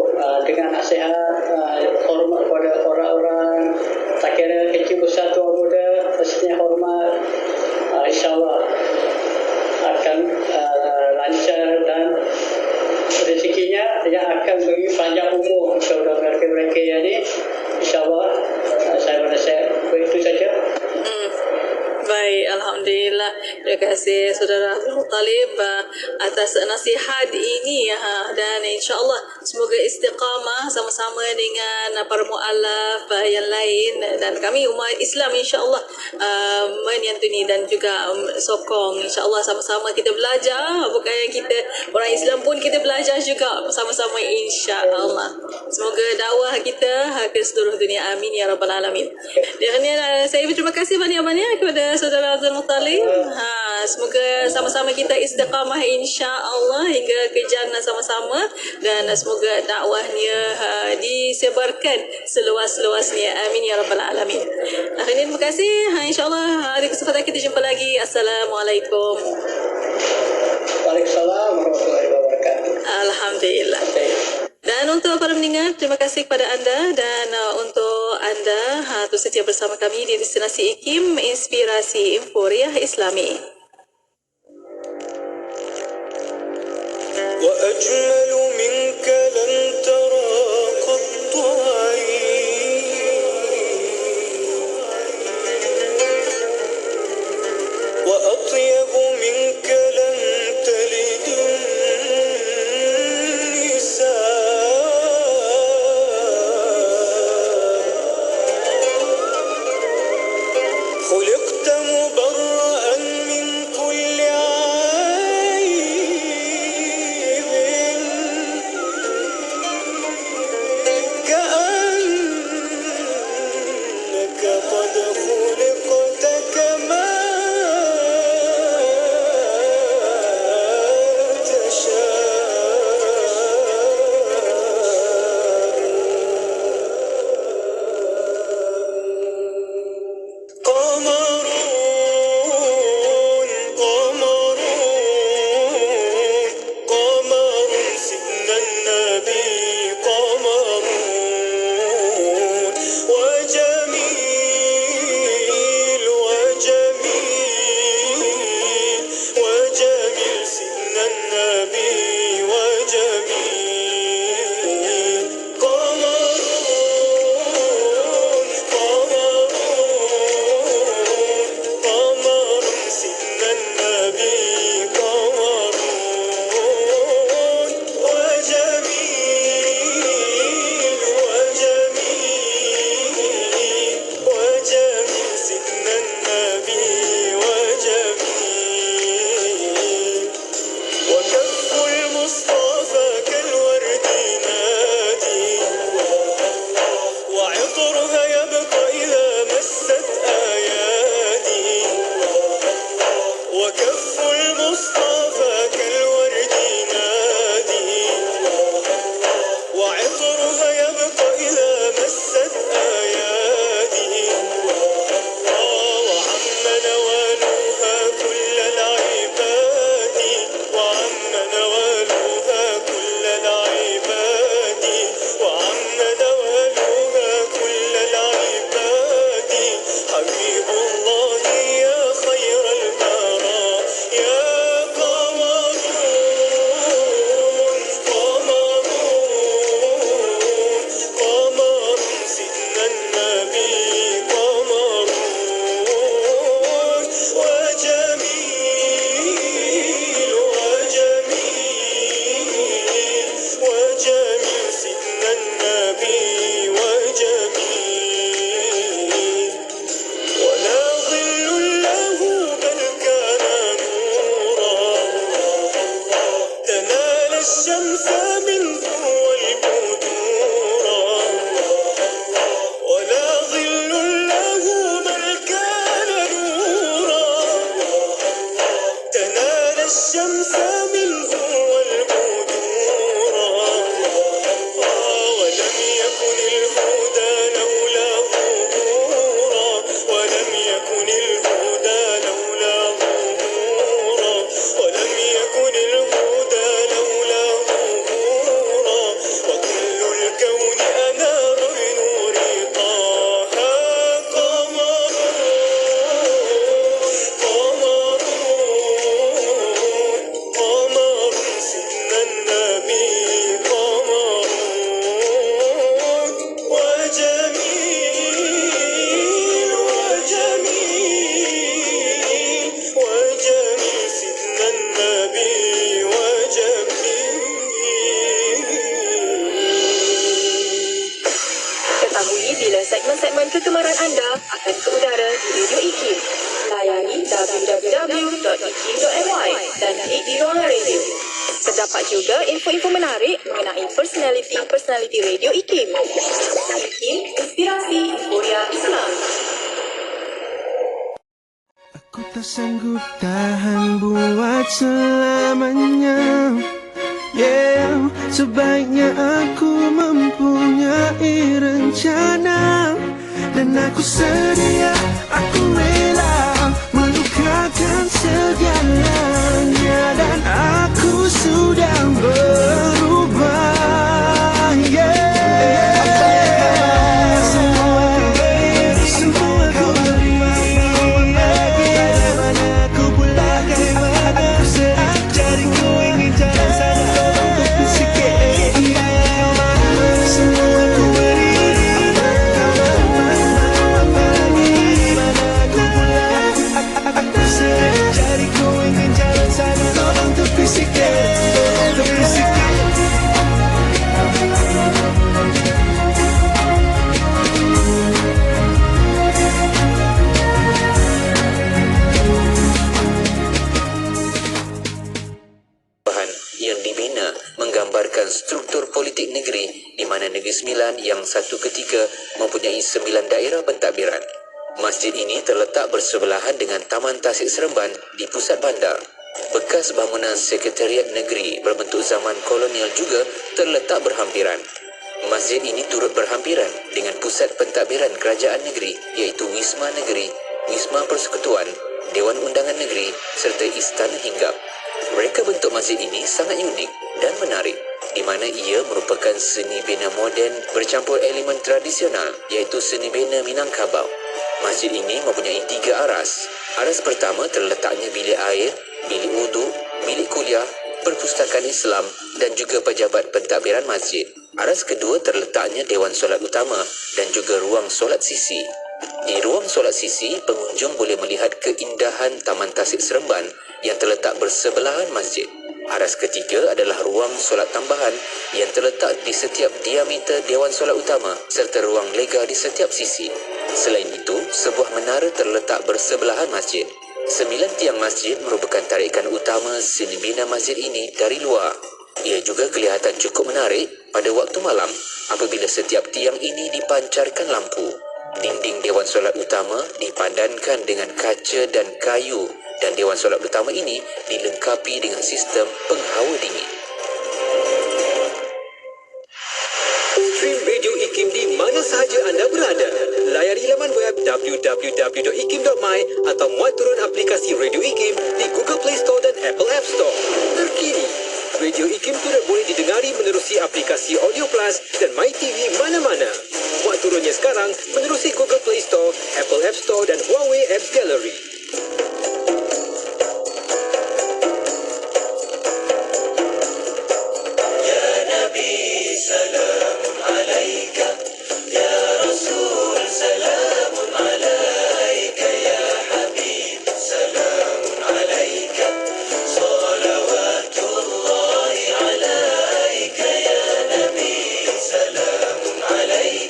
dengan nasihat, hormat kepada orang-orang, tak kira kecil besar tua muda, mestinya hormat. InsyaAllah akan lancar dan rezekinya yang akan beri panjang umur kepada mereka-mereka yang ini. InsyaAllah saya menasihat begitu saja. Baik, Alhamdulillah. Terima kasih Saudara Abdul Muttalib atas nasihat ini dan insyaAllah semoga istiqamah sama-sama dengan para mu'alaf yang lain dan kami umat Islam insyaAllah menyantuni dan juga sokong insyaAllah sama-sama kita belajar, bukan kita orang Islam pun kita belajar juga sama-sama insyaAllah. Semoga dakwah kita ke seluruh dunia, amin ya rabbal alamin. Dan saya berterima kasih banyak-banyak kepada Saudara Abdul Muttalib. Semoga sama-sama kita istiqamah insya-Allah hingga ke jannah sama-sama dan semoga dakwahnya disebarkan seluas-luasnya. Amin ya rabbal alamin. Terima kasih. Insya-Allah hari kesempatan kita jumpa lagi. Assalamualaikum. Waalaikumsalam warahmatullahi wabarakatuh. Alhamdulillah. Dan untuk para pendengar, terima kasih kepada anda dan untuk anda terus setia bersama kami di Destinasi IKIM, Inspirasi Inforiah Islami. وأجمل منك لم ترى قط عين وأطيب منك لم تلد خلقت مبرأ من كل عيب كأنك segmen-segmen kegemaran anda akan ke udara di Radio IKIM. Layari www.ikim.my dan klik di ruangan radio. Terdapat juga info-info menarik mengenai personaliti Radio IKIM. IKIM, inspirasi euforia Islam. Aku tak sanggup tahan buat selamanya. Yeah, sebaiknya aku mempunyai rencana. Dan aku sedia, aku rela melukakan segalanya. Dan aku sudah berubah. Yeah, semua aku beri. Mana aku pulang, aku sedang cari, ku ingin jalan sana. Tolong sikit. Semua aku beri. Aku sedang cari, ku ingin jalan sana. Tolong tepi sikit. Tepi sikit. yang dibina menggambarkan struktur politik negeri di mana Negeri Sembilan yang satu ketika mempunyai 9 daerah pentadbiran. Masjid ini terletak bersebelahan dengan Taman Tasik Seremban di pusat bandar. Bekas bangunan Sekretariat Negeri berbentuk zaman kolonial juga terletak berhampiran. Masjid ini turut berhampiran dengan pusat pentadbiran kerajaan negeri iaitu Wisma Negeri, Wisma Persekutuan, Dewan Undangan Negeri serta Istana Hinggap. Mereka bentuk masjid ini sangat unik dan menarik di mana ia merupakan seni bina moden bercampur elemen tradisional iaitu seni bina Minangkabau. Masjid ini mempunyai 3 aras. Aras pertama terletaknya bilik air, bilik wudu, bilik kuliah, perpustakaan Islam dan juga pejabat pentadbiran masjid. Aras kedua terletaknya Dewan Solat Utama dan juga ruang solat sisi. Di ruang solat sisi, pengunjung boleh melihat keindahan Taman Tasik Seremban yang terletak bersebelahan masjid. Aras ketiga adalah ruang solat tambahan yang terletak di setiap diameter Dewan Solat Utama serta ruang lega di setiap sisi. Selain itu, sebuah menara terletak bersebelahan masjid. 9 tiang masjid merupakan tarikan utama seni bina masjid ini dari luar. Ia juga kelihatan cukup menarik pada waktu malam apabila setiap tiang ini dipancarkan lampu. Dinding Dewan Solat Utama dipadankan dengan kaca dan kayu dan Dewan Solat Utama ini dilengkapi dengan sistem penghawa dingin. Stream Radio IKIM di mana sahaja anda berada. Layari laman web www.ikim.my atau muat turun aplikasi Radio IKIM di Google Play Store dan Apple App Store. Terkini, Radio IKIM turut boleh didengari menerusi aplikasi Audio Plus dan MyTV mana-mana. Muat turunnya sekarang menerusi Google Play Store, Apple App Store dan Huawei Apps Gallery. عليك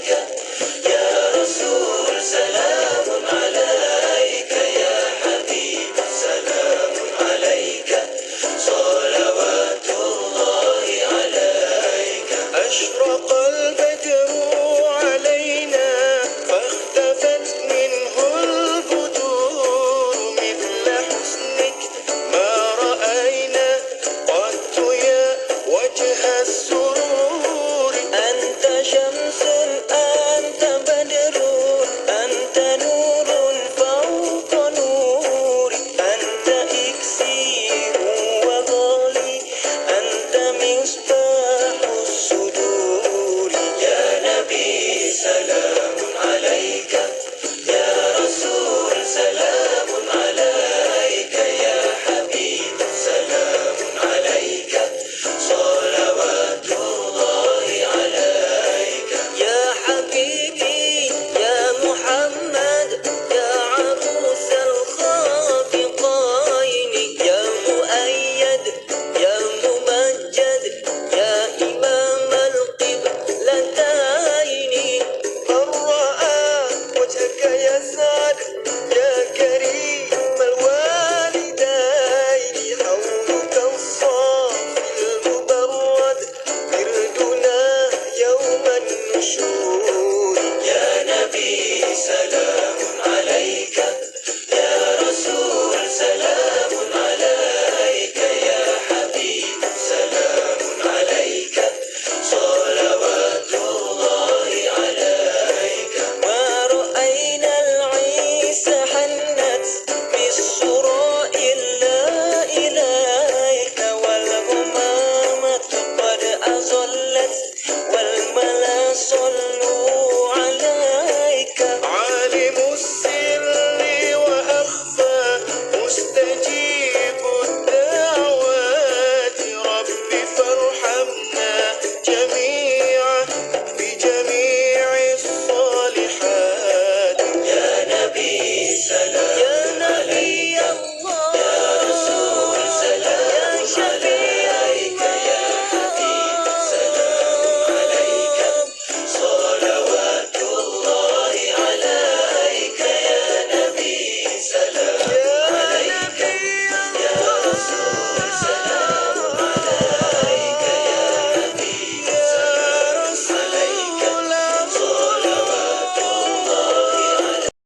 rasa